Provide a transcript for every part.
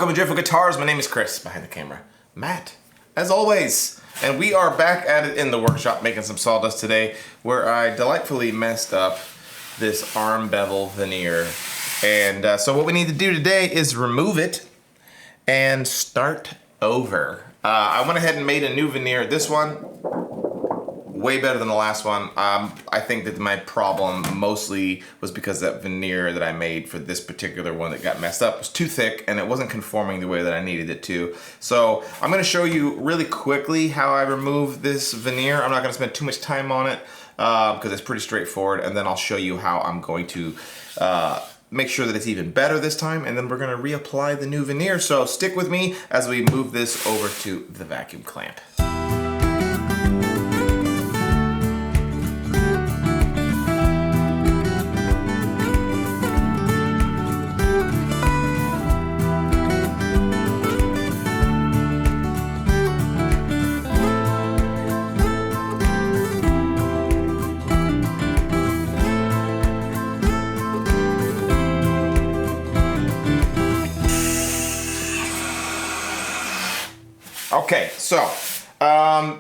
Welcome to Driftwood Guitars. My name is Chris. Behind the camera, Matt, as always. And we are back at it in the workshop making some sawdust today, where I delightfully messed up this arm bevel veneer. And so what we need to do today is remove it and start over. I went ahead and made a new veneer. This one, way better than the last one. I think that my problem mostly was because that veneer that I made for this particular one that got messed up was too thick and it wasn't conforming the way that I needed it to. So I'm gonna show you really quickly how I remove this veneer. I'm not gonna spend too much time on it because it's pretty straightforward, and then I'll show you how I'm going to make sure that it's even better this time, and then we're gonna reapply the new veneer. So stick with me as we move this over to the vacuum clamp. Okay, so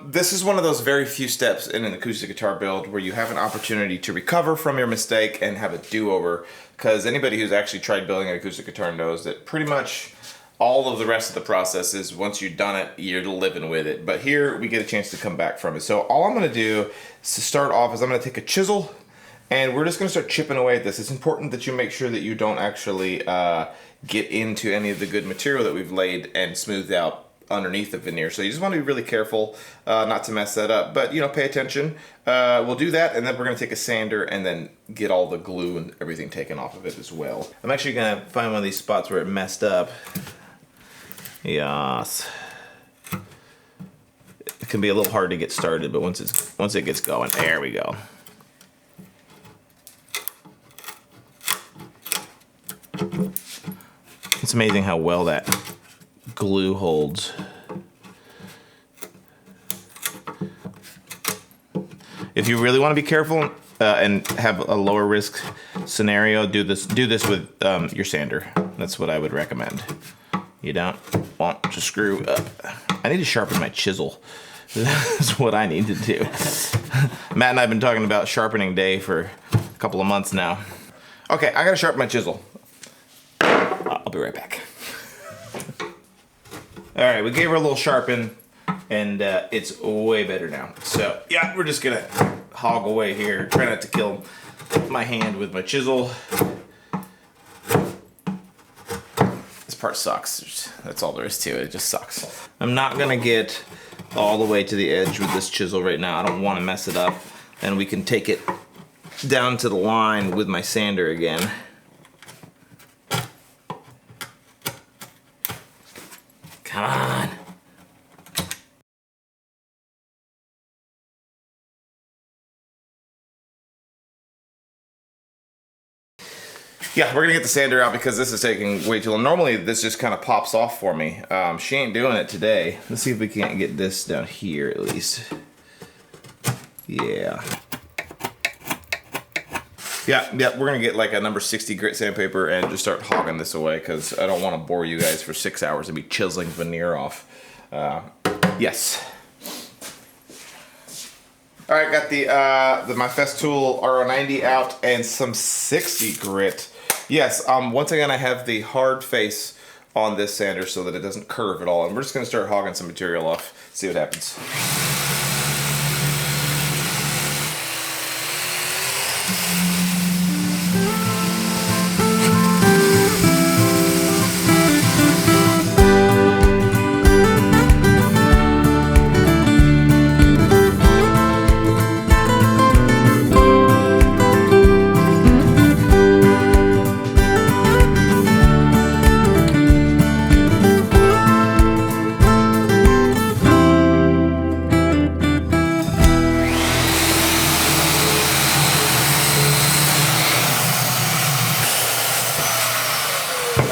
this is one of those very few steps in an acoustic guitar build where you have an opportunity to recover from your mistake and have a do-over, because anybody who's actually tried building an acoustic guitar knows that pretty much all of the rest of the process is once you've done it, you're living with it. But here we get a chance to come back from it. So all I'm gonna do is to start off is I'm gonna take a chisel and we're just gonna start chipping away at this. It's important that you make sure that you don't actually get into any of the good material that we've laid and smoothed out underneath the veneer. So you just want to be really careful not to mess that up, but you know, pay attention. We'll do that, and then we're going to take a sander and then get all the glue and everything taken off of it as well. I'm actually going to find one of these spots where it messed up. Yes. It can be a little hard to get started, but once it gets going, there we go. It's amazing how well that glue holds. If you really want to be careful and have a lower risk scenario, do this with your sander. That's what I would recommend. You don't want to screw up. I need to sharpen my chisel. That's what I need to do. Matt and I have been talking about sharpening day for a couple of months now. Okay, I gotta sharpen my chisel. I'll be right back. All right, we gave her a little sharpen, and it's way better now. So yeah, we're just gonna hog away here. Try not to kill my hand with my chisel. This part sucks. That's all there is to it. It just sucks. I'm not gonna get all the way to the edge with this chisel right now. I don't want to mess it up. And we can take it down to the line with my sander again. Come on. Yeah, we're gonna get the sander out because this is taking way too long. Normally this just kind of pops off for me. She ain't doing it today. Let's see if we can't get this down here at least. Yeah. Yeah, we're gonna get like a number 60 grit sandpaper and just start hogging this away because I don't want to bore you guys for 6 hours and be chiseling veneer off. Yes. All right, got my Festool RO90 out and some 60 grit. Yes, once again I have the hard face on this sander so that it doesn't curve at all, and we're just gonna start hogging some material off, see what happens.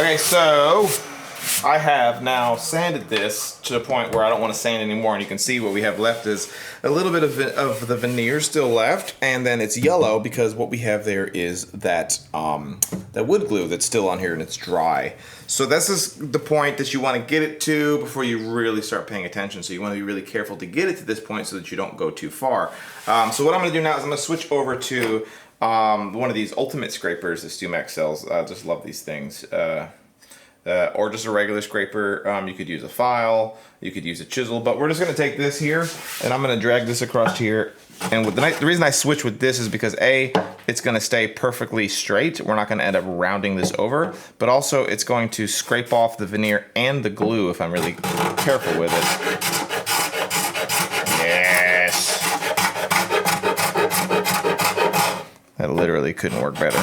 Okay, so I have now sanded this to the point where I don't want to sand anymore, and you can see what we have left is a little bit of the veneer still left, and then it's yellow because what we have there is that that wood glue that's still on here and it's dry. So this is the point that you want to get it to before you really start paying attention. So you want to be really careful to get it to this point so that you don't go too far. So what I'm going to do now is I'm going to switch over to one of these ultimate scrapers that StewMac sells. I just love these things. Or just a regular scraper. You could use a file, you could use a chisel, but we're just gonna take this here and I'm gonna drag this across here. And with the reason I switch with this is because A, it's gonna stay perfectly straight. We're not gonna end up rounding this over, but also it's going to scrape off the veneer and the glue if I'm really careful with it. Yes. That literally couldn't work better.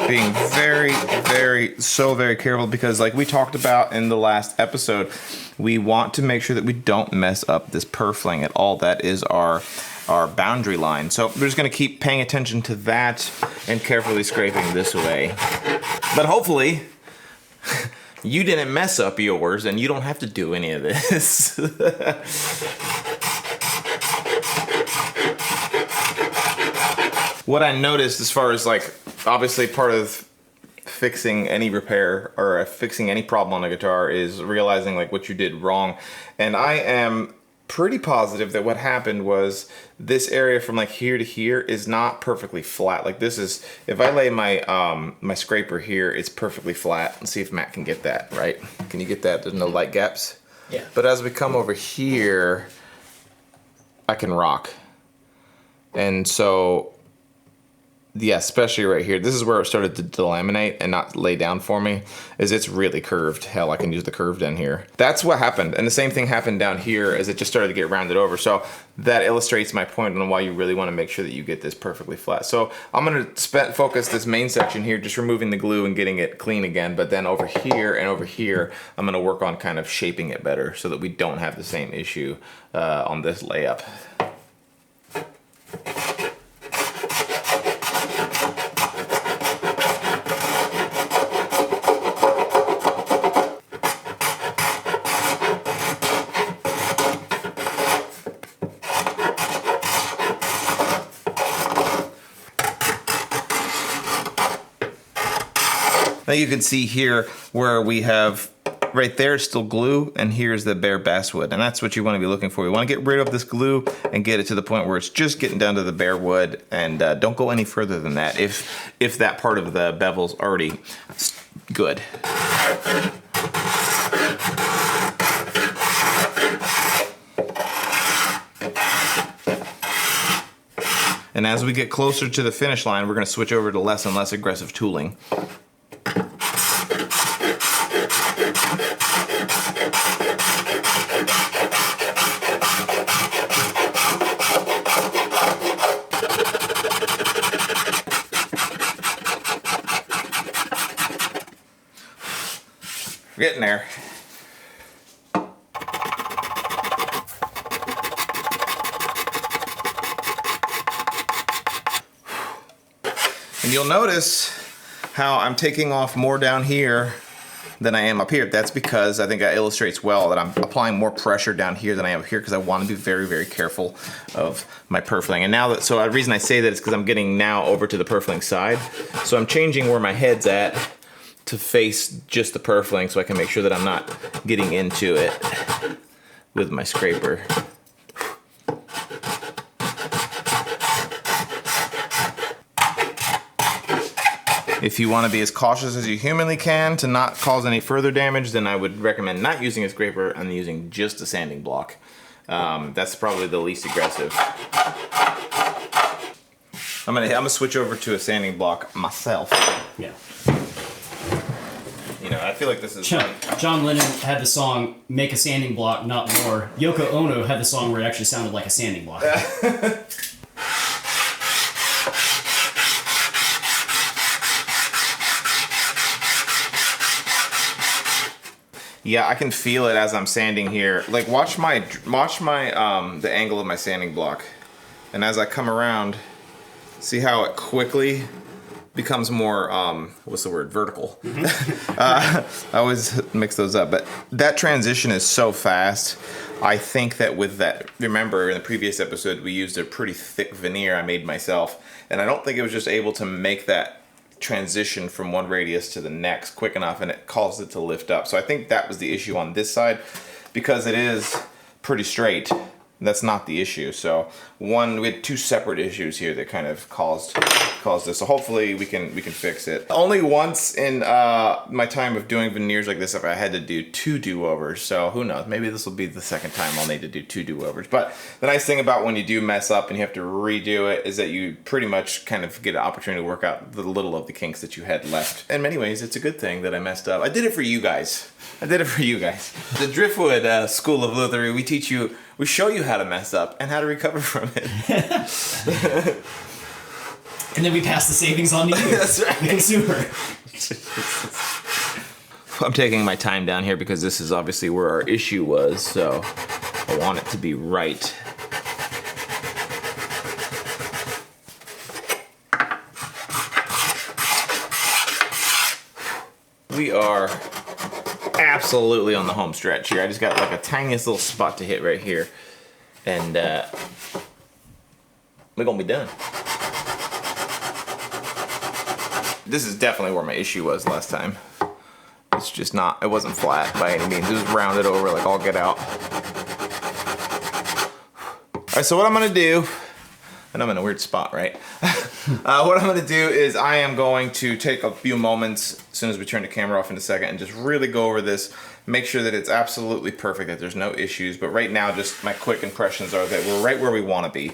Being very careful because like we talked about in the last episode, we want to make sure that we don't mess up this purfling at all. That is our boundary line. So we're just going to keep paying attention to that and carefully scraping this away. But hopefully you didn't mess up yours and you don't have to do any of this. What I noticed as far as like, obviously part of fixing any repair or fixing any problem on a guitar is realizing like what you did wrong. And I am pretty positive that what happened was this area from like here to here is not perfectly flat. Like this is, if I lay my my scraper here, it's perfectly flat. Let's see if Matt can get that, right? Can you get that? There's no light gaps? Yeah. But as we come over here, I can rock. And so yeah, especially right here. This is where it started to delaminate and not lay down for me, is it's really curved. Hell, I can use the curve down here. That's what happened. And the same thing happened down here as it just started to get rounded over. So that illustrates my point on why you really want to make sure that you get this perfectly flat. So I'm going to focus this main section here, just removing the glue and getting it clean again. But then over here and over here, I'm going to work on kind of shaping it better so that we don't have the same issue on this layup. Now you can see here where we have right there still glue, and here's the bare basswood, and that's what you want to be looking for. You want to get rid of this glue and get it to the point where it's just getting down to the bare wood, and don't go any further than that if that part of the bevel's already good. And as we get closer to the finish line, we're going to switch over to less and less aggressive tooling. We're getting there. And you'll notice how I'm taking off more down here than I am up here. That's because I think that illustrates well that I'm applying more pressure down here than I am up here because I want to be very, very careful of my purfling. And now that, so the reason I say that is because I'm getting now over to the purfling side. So I'm changing where my head's at to face just the purfling so I can make sure that I'm not getting into it with my scraper. If you want to be as cautious as you humanly can to not cause any further damage, then I would recommend not using a scraper and using just a sanding block. That's probably the least aggressive. I'm gonna switch over to a sanding block myself. Yeah. You know, I feel like this is John Lennon had the song "Make a Sanding Block, Not More." Yoko Ono had the song where it actually sounded like a sanding block. Yeah, I can feel it as I'm sanding here. Like watch my the angle of my sanding block. And as I come around, see how it quickly becomes more, what's the word, vertical. I always mix those up, but that transition is so fast. I think that with that, remember in the previous episode, we used a pretty thick veneer I made myself, and I don't think it was just able to make that transition from one radius to the next quick enough, and it caused it to lift up. So I think that was the issue on this side, because it is pretty straight. That's not the issue. So we had two separate issues here that kind of caused this. So hopefully we can fix it. Only once in my time of doing veneers like this have I had to do 2 do-overs. So who knows? Maybe this will be the second time I'll need to do 2 do-overs. But the nice thing about when you do mess up and you have to redo it is that you pretty much kind of get an opportunity to work out the little of the kinks that you had left. In many ways, it's a good thing that I messed up. I did it for you guys. The Driftwood School of Luthery, we show you how to mess up and how to recover from it. And then we pass the savings on to you, That's right. the consumer. I'm taking my time down here because this is obviously where our issue was, so I want it to be right. We are absolutely on the home stretch here. I just got like a tiniest little spot to hit right here, and we're gonna be done. This is definitely where my issue was last time. It's just not, it wasn't flat by any means. It was rounded over like all get out. All right, so what I'm gonna do, and I'm in a weird spot, right? What I'm gonna do is I am going to take a few moments as soon as we turn the camera off in a second and just really go over this, make sure that it's absolutely perfect, that there's no issues. But right now, just my quick impressions are that we're right where we wanna be.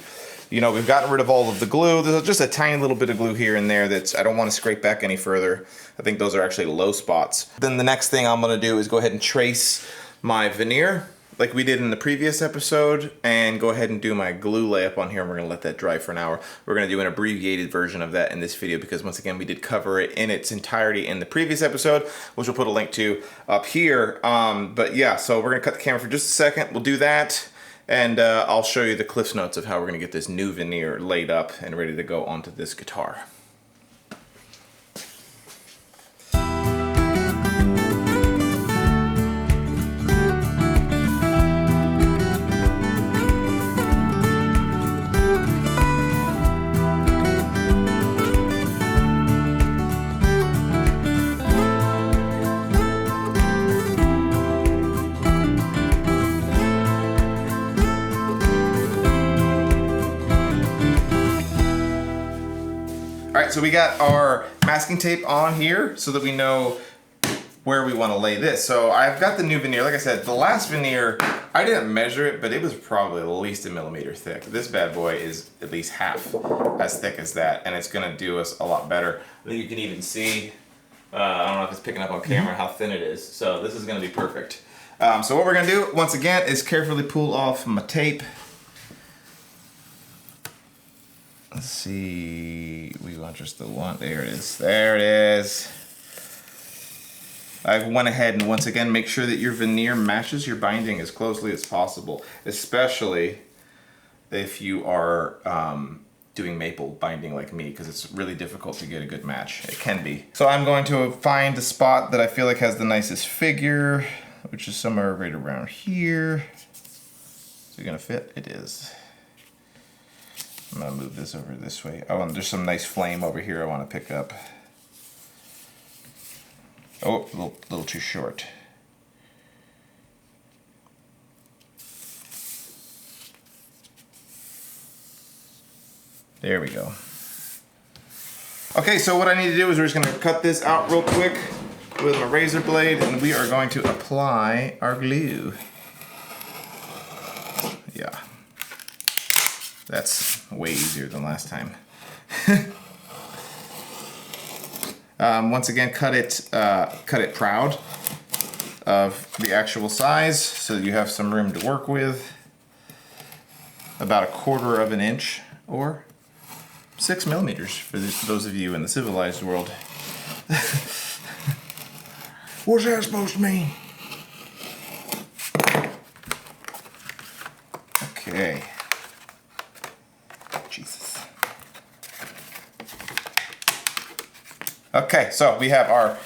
You know, we've gotten rid of all of the glue. There's just a tiny little bit of glue here and there that's, I don't want to scrape back any further. I think those are actually low spots. Then the next thing I'm gonna do is go ahead and trace my veneer like we did in the previous episode, and go ahead and do my glue layup on here, and we're gonna let that dry for an hour. We're gonna do an abbreviated version of that in this video because once again, we did cover it in its entirety in the previous episode, which we'll put a link to up here. But yeah, so we're gonna cut the camera for just a second. We'll do that. And I'll show you the Cliff's Notes of how we're gonna get this new veneer laid up and ready to go onto this guitar. Alright, so we got our masking tape on here so that we know where we want to lay this. So I've got the new veneer. Like I said, the last veneer, I didn't measure it, but it was probably at least 1 millimeter thick. This bad boy is at least half as thick as that, and it's going to do us a lot better. I think you can even see, I don't know if it's picking up on camera how thin it is. So this is going to be perfect. So what we're going to do, once again, is carefully pull off my tape. Let's see, we want just the one, there it is, there it is. I went ahead and once again make sure that your veneer matches your binding as closely as possible, especially if you are doing maple binding like me, because it's really difficult to get a good match. It can be. So I'm going to find a spot that I feel like has the nicest figure, which is somewhere right around here. Is it gonna fit? It is. I'm gonna move this over this way. Oh, and there's some nice flame over here I want to pick up. Oh, a little too short. There we go. Okay, so what I need to do is we're just gonna cut this out real quick with my razor blade, and we are going to apply our glue. Yeah. That's way easier than last time. Once again, cut it proud of the actual size so that you have some room to work with. About 1/4 of an inch or 6 millimeters for those of you in the civilized world. What's that supposed to mean? Okay. Jesus. Okay, so we have our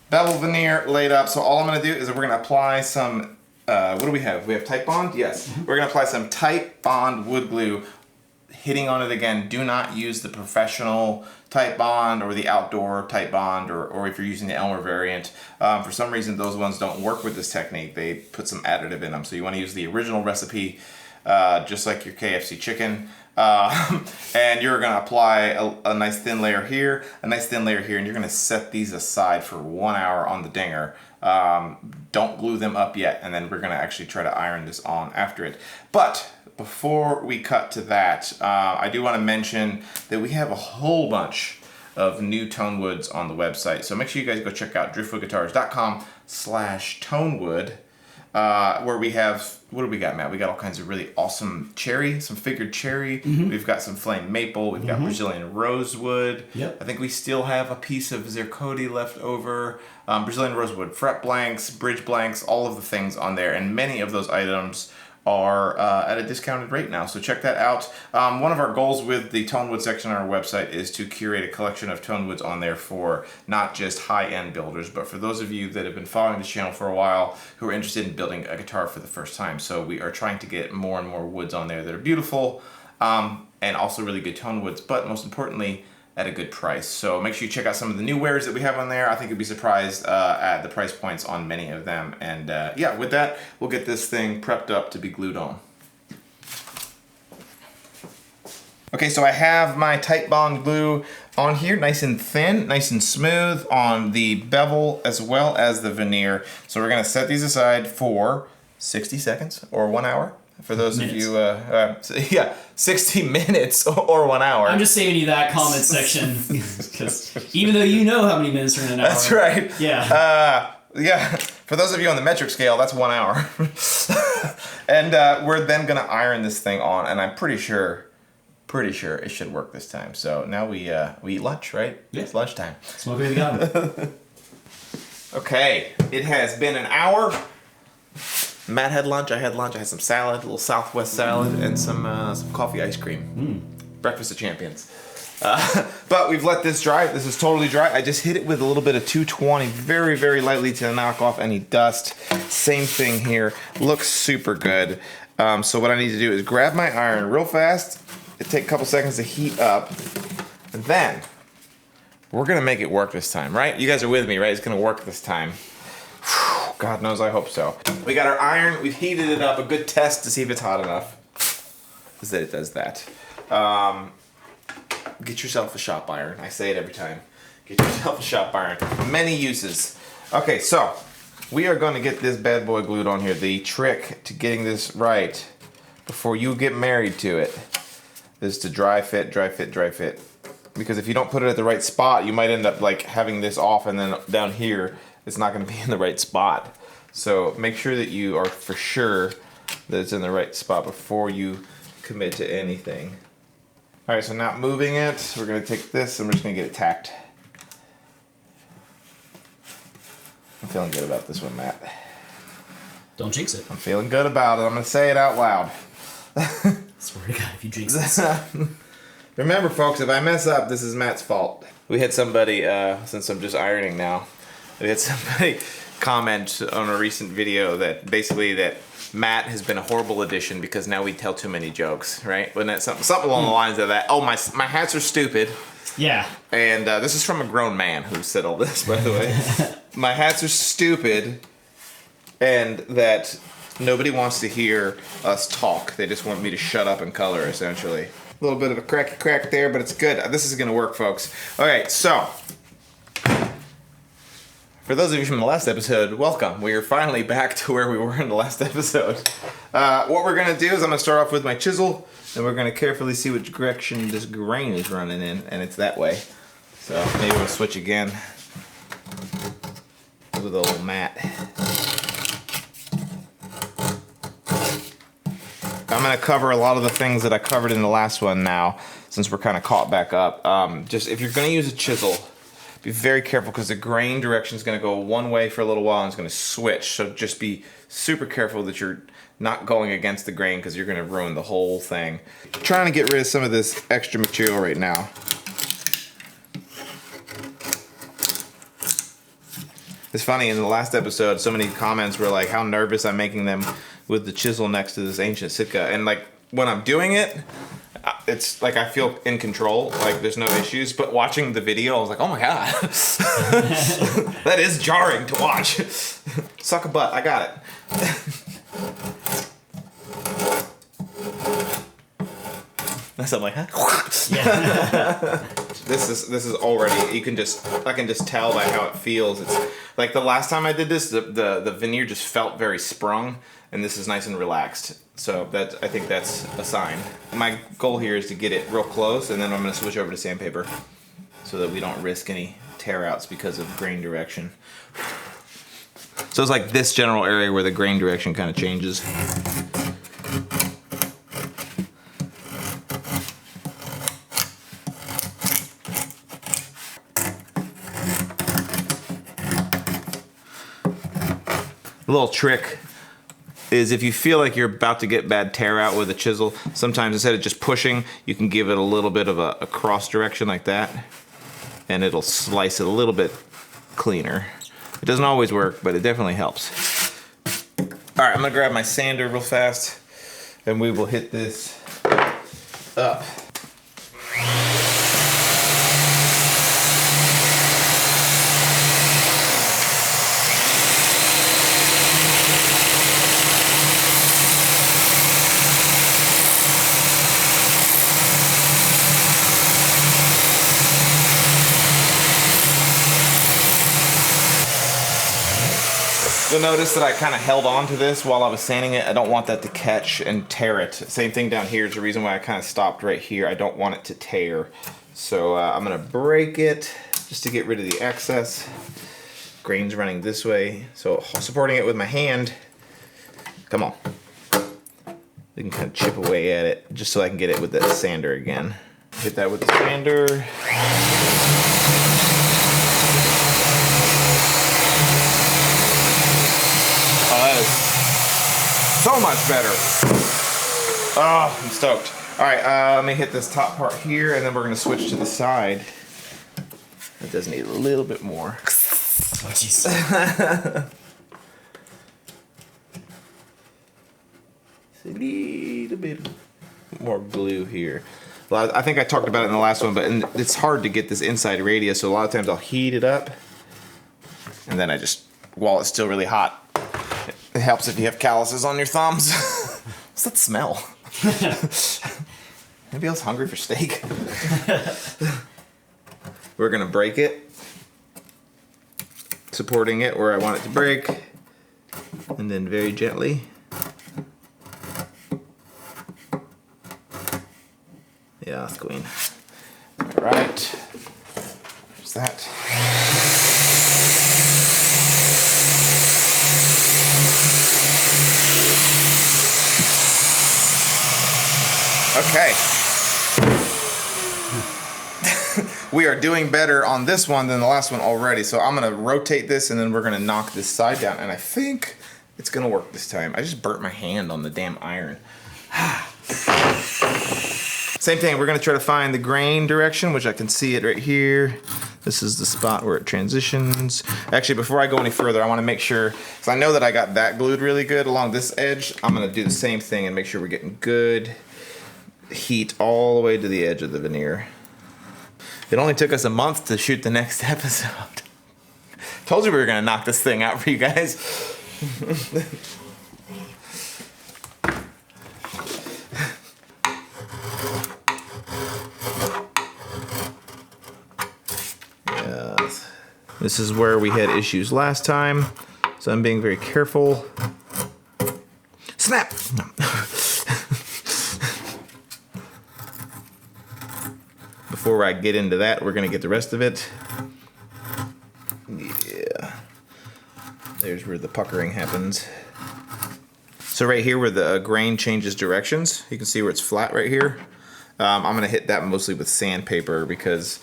bevel veneer laid up. So all I'm gonna do is we're gonna apply some, what do we have? We have Tite Bond? Yes. We're gonna apply some Tite Bond wood glue. Hitting on it again, do not use the professional Tite Bond or the outdoor Tite Bond, or if you're using the Elmer variant. For some reason, those ones don't work with this technique. They put some additive in them. So you want to use the original recipe, just like your KFC chicken. And you're going to apply a nice thin layer here, a nice thin layer here, and you're going to set these aside for 1 hour on the dinger. Don't glue them up yet, and then we're going to actually try to iron this on after it. But before we cut to that, I do want to mention that we have a whole bunch of new tone woods on the website. So make sure you guys go check out driftwoodguitars.com/tonewood, where we have, what do we got, Matt? We got all kinds of really awesome cherry, some figured cherry. We've got some flame maple. We've got Brazilian rosewood. Yep. I think we still have a piece of zirconi left over. Brazilian rosewood, fret blanks, bridge blanks, all of the things on there. And many of those items are at a discounted rate now, so check that out. One of our goals with the tone wood section on our website is to curate a collection of tone woods on there for not just high-end builders, but for those of you that have been following this channel for a while who are interested in building a guitar for the first time. So we are trying to get more and more woods on there that are beautiful, and also really good tone woods, but most importantly, at a good price. So make sure you check out some of the new wares that we have on there. I think you'll be surprised at the price points on many of them. And yeah, with that, we'll get this thing prepped up to be glued on. Okay, so I have my Tite Bond glue on here, nice and thin, nice and smooth on the bevel as well as the veneer. So we're gonna set these aside for 60 seconds or 1 hour. For those minutes. Of you, yeah, 60 minutes or 1 hour. I'm just saving you that comment section, because even though you know how many minutes are in an hour. That's right. Yeah. Yeah, for those of you on the metric scale, that's 1 hour. And we're then gonna iron this thing on, and I'm pretty sure it should work this time. So now we eat lunch, right? Yeah. It's lunchtime. Smoke it in the oven. Okay, it has been an hour. Matt had lunch, I had some salad, a little Southwest salad, and some coffee ice cream. Breakfast of champions. But we've let this dry. This is totally dry. I just hit it with a little bit of 220 very, very lightly to knock off any dust. Same thing here. Looks super good. So what I need to do is grab my iron real fast. It take a couple seconds to heat up. And then we're going to make it work this time, right? You guys are with me, right? It's going to work this time. God knows, I hope so. We got our iron, we've heated it up. A good test to see if it's hot enough is that it does that. Get yourself a shop iron. I say it every time. Get yourself a shop iron. Many uses. Okay, so we are going to get this bad boy glued on here. The trick to getting this right before you get married to it is to dry fit, dry fit, dry fit. Because if you don't put it at the right spot, you might end up like having this off, and then down here it's not going to be in the right spot. So make sure that you are for sure that it's in the right spot before you commit to anything. All right, so now moving it, we're going to take this and we're just going to get it tacked. I'm feeling good about this one, Matt. Don't jinx it. I'm feeling good about it. I'm going to say it out loud. Swear to God, if you jinx this. Remember, folks, if I mess up, this is Matt's fault. We had somebody, since I'm just ironing now, we had somebody comment on a recent video that basically that Matt has been a horrible addition because now we tell too many jokes, right? Wasn't that something along the lines of that? Oh, my hats are stupid. Yeah. And this is from a grown man who said all this, by the way. My hats are stupid, and that nobody wants to hear us talk. They just want me to shut up and color, essentially. A little bit of a cracky crack there, but it's good. This is going to work, folks. All right, so for those of you from the last episode, welcome. We are finally back to where we were in the last episode. What we're going to do is I'm going to start off with my chisel, and we're going to carefully see which direction this grain is running in, and it's that way. So maybe we'll switch again with a little mat. I'm going to cover a lot of the things that I covered in the last one now, since we're kind of caught back up. Just if you're going to use a chisel, be very careful because the grain direction is going to go one way for a little while and it's going to switch. So just be super careful that you're not going against the grain because you're going to ruin the whole thing. Trying to get rid of some of this extra material right now. It's funny, in the last episode, so many comments were like how nervous I'm making them with the chisel next to this ancient Sitka. And like when I'm doing it, it's like I feel in control, like there's no issues. But watching the video, I was like, oh my God. That is jarring to watch. Suck a butt, I got it. So I'm like, huh? Yeah. This is already, I can just tell by how it feels. It's like the last time I did this, the veneer just felt very sprung, and this is nice and relaxed. So I think that's a sign. My goal here is to get it real close, and then I'm gonna switch over to sandpaper so that we don't risk any tear outs because of grain direction. So it's like this general area where the grain direction kind of changes. A little trick is if you feel like you're about to get bad tear out with a chisel, sometimes instead of just pushing, you can give it a little bit of a cross direction like that, and it'll slice it a little bit cleaner. It doesn't always work, but it definitely helps. All right, I'm gonna grab my sander real fast, and we will hit this up. You'll notice that I kind of held on to this while I was sanding it. I don't want that to catch and tear it. Same thing down here is the reason why I kind of stopped right here. I don't want it to tear. So I'm gonna break it just to get rid of the excess. Grain's running this way. So supporting it with my hand. Come on. We can kind of chip away at it just so I can get it with the sander again. Hit that with the sander. So much better. Oh, I'm stoked. All right, let me hit this top part here, and then we're gonna switch to the side. It does need a little bit more. Oh, jeez. A little bit more glue here. Well, I think I talked about it in the last one, but it's hard to get this inside radius, so a lot of times I'll heat it up, and then I just, while it's still really hot, it helps if you have calluses on your thumbs. What's that smell? Anybody else hungry for steak? We're gonna break it, supporting it where I want it to break, and then very gently. Yes, queen. All right. There's that. Okay. We are doing better on this one than the last one already. So I'm gonna rotate this and then we're gonna knock this side down. And I think it's gonna work this time. I just burnt my hand on the damn iron. Same thing, we're gonna try to find the grain direction, which I can see it right here. This is the spot where it transitions. Actually, before I go any further, I wanna make sure, because I know that I got that glued really good along this edge. I'm gonna do the same thing and make sure we're getting good heat all the way to the edge of the veneer. It only took us a month to shoot the next episode. Told you we were gonna knock this thing out for you guys. Yes. This is where we had issues last time, so I'm being very careful. Snap! No. Before I get into that, we're gonna get the rest of it. Yeah. There's where the puckering happens. So right here where the grain changes directions, you can see where it's flat right here. I'm gonna hit that mostly with sandpaper because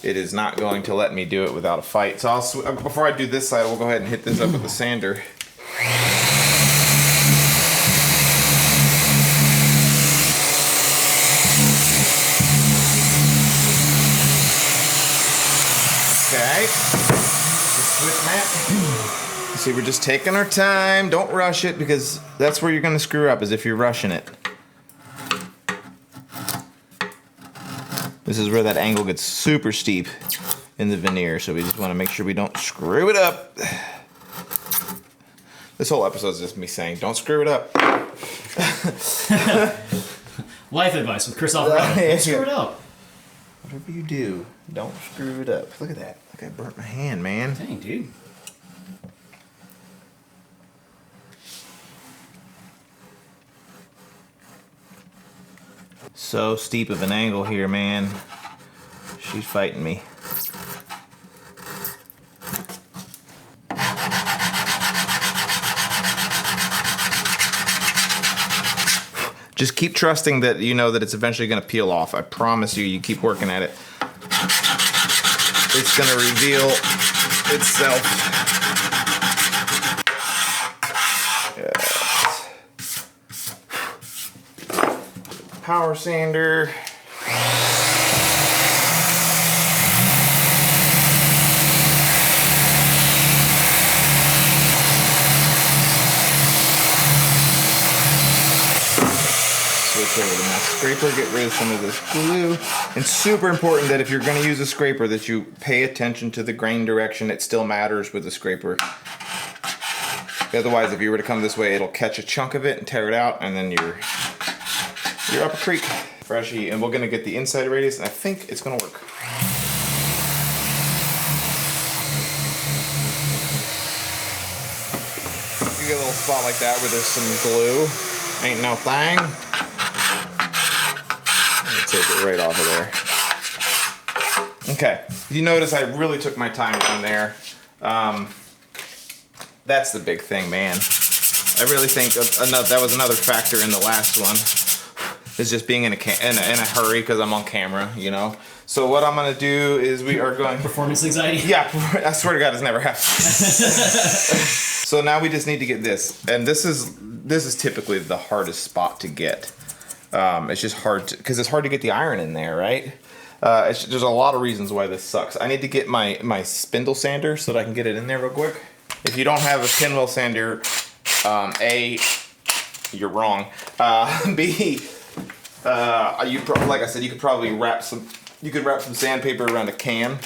it is not going to let me do it without a fight. So before I do this side, we'll go ahead and hit this up with the sander. Okay, the switch mat. See, we're just taking our time. Don't rush it, because that's where you're gonna screw up, is if you're rushing it. This is where that angle gets super steep in the veneer, so we just want to make sure we don't screw it up. This whole episode is just me saying, don't screw it up. Life advice with Chris Alvarado. Don't screw it up. Whatever you do, don't screw it up. Look at that. Look, I burnt my hand, man. Dang, dude. So steep of an angle here, man. She's fighting me. Just keep trusting that you know that it's eventually going to peel off. I promise you, you keep working at it. It's going to reveal itself. Yes. Power sander. Switch over to my scraper, get rid of some of this glue. And super important that if you're going to use a scraper that you pay attention to the grain direction. It still matters with the scraper. Otherwise, if you were to come this way, it'll catch a chunk of it and tear it out, and then you're up a creek. Freshy, and we're going to get the inside radius, and I think it's going to work. You get a little spot like that where there's some glue. Ain't no thing. Take it right off of there. Okay, you notice I really took my time down there. That's the big thing, man. I really think that was another factor in the last one. Is just being in a hurry because I'm on camera, you know. So what I'm gonna do is we are going performance anxiety. Yeah, I swear to God, it's never happened. So now we just need to get this, and this is typically the hardest spot to get. It's just hard because it's hard to get the iron in there, right? There's a lot of reasons why this sucks. I need to get my spindle sander so that I can get it in there real quick. If you don't have a pinwheel sander, A, you're wrong. B, like I said, you could probably wrap some sandpaper around a can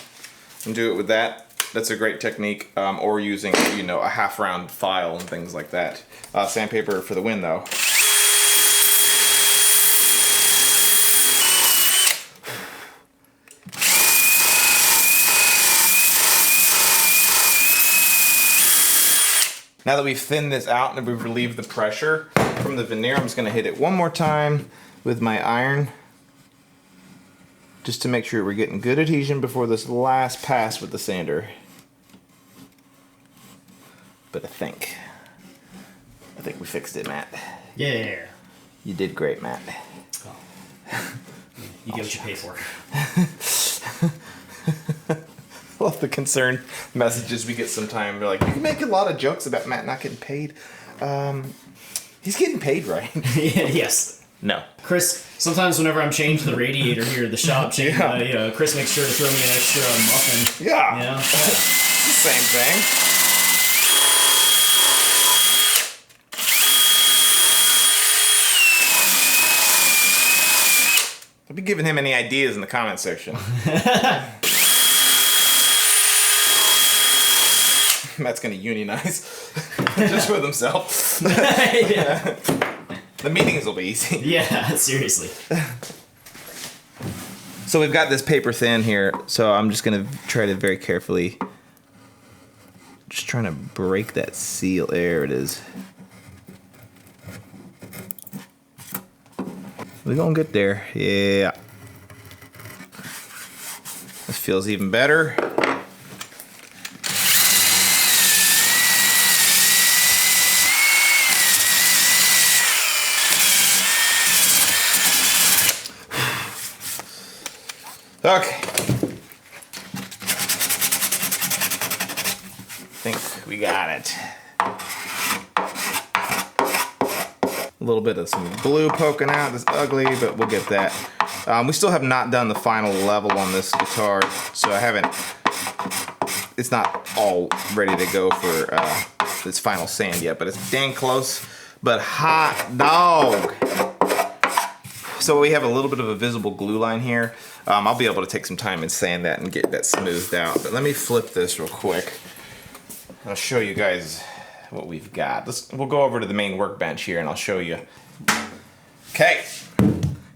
and do it with that. That's a great technique. Or using, a half round file and things like that. Sandpaper for the win, though. Now that we've thinned this out and we've relieved the pressure from the veneer, I'm just going to hit it one more time with my iron just to make sure we're getting good adhesion before this last pass with the sander. But I think we fixed it, Matt. Yeah. You did great, Matt. Oh. You get what you pay for. Love the concerned messages we get sometimes. They're like, you can make a lot of jokes about Matt not getting paid. He's getting paid, right? Yes. No. Chris, sometimes whenever I'm changing the radiator here at the shop, Chris makes sure to throw me an extra muffin. Yeah. It's the same thing. I'll be giving him any ideas in the comment section. Matt's gonna unionize just with himself. Yeah. The meetings will be easy. Yeah, seriously. So we've got this paper thin here, so I'm just gonna try to very carefully, just trying to break that seal. There it is. We're gonna get there. Yeah. This feels even better. Okay. I think we got it. A little bit of some glue poking out. That's ugly, but we'll get that. We still have not done the final level on this guitar, so it's not all ready to go for this final sand yet, but it's dang close. But hot dog. So we have a little bit of a visible glue line here. I'll be able to take some time and sand that and get that smoothed out. But let me flip this real quick. I'll show you guys what we've got. We'll go over to the main workbench here and I'll show you. Okay,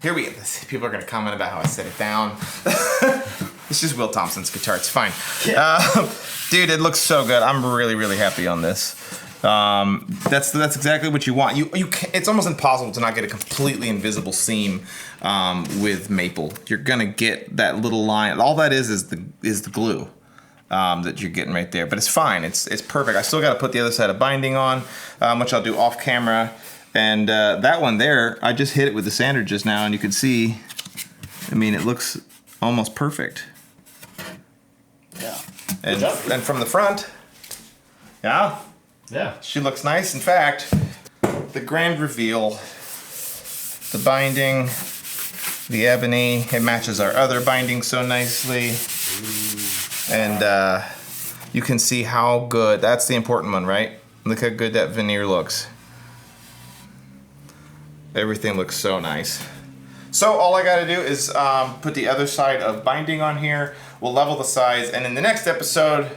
here we go. People are gonna comment about how I set it down. It's just Will Thompson's guitar, it's fine. Dude, it looks so good. I'm really, really happy on this. That's exactly what you want. It's almost impossible to not get a completely invisible seam with maple. You're gonna get that little line. All that is the glue that you're getting right there. But it's fine. It's perfect. I still got to put the other side of binding on, which I'll do off camera. And that one there, I just hit it with the sander just now, and you can see. I mean, it looks almost perfect. Yeah. And from the front, yeah. Yeah. She looks nice. In fact, the grand reveal, the binding, the ebony, it matches our other binding so nicely. And you can see how good, that's the important one, right? Look how good that veneer looks. Everything looks so nice. So all I gotta do is put the other side of binding on here. We'll level the sides, and in the next episode,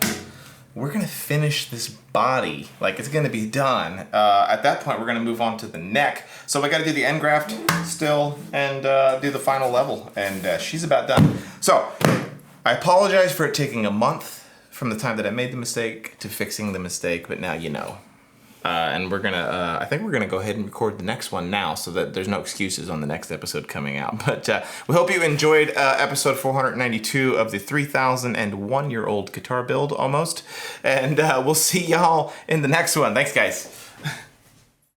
we're gonna finish this body. Like, it's gonna be done. At that point, we're gonna move on to the neck. So we gotta do the end graft still and do the final level. And she's about done. So, I apologize for it taking a month from the time that I made the mistake to fixing the mistake, but now you know. And we're gonna, I think we're gonna go ahead and record the next one now so that there's no excuses on the next episode coming out. But we hope you enjoyed episode 492 of the 3,001-year-old guitar build almost. And we'll see y'all in the next one. Thanks, guys.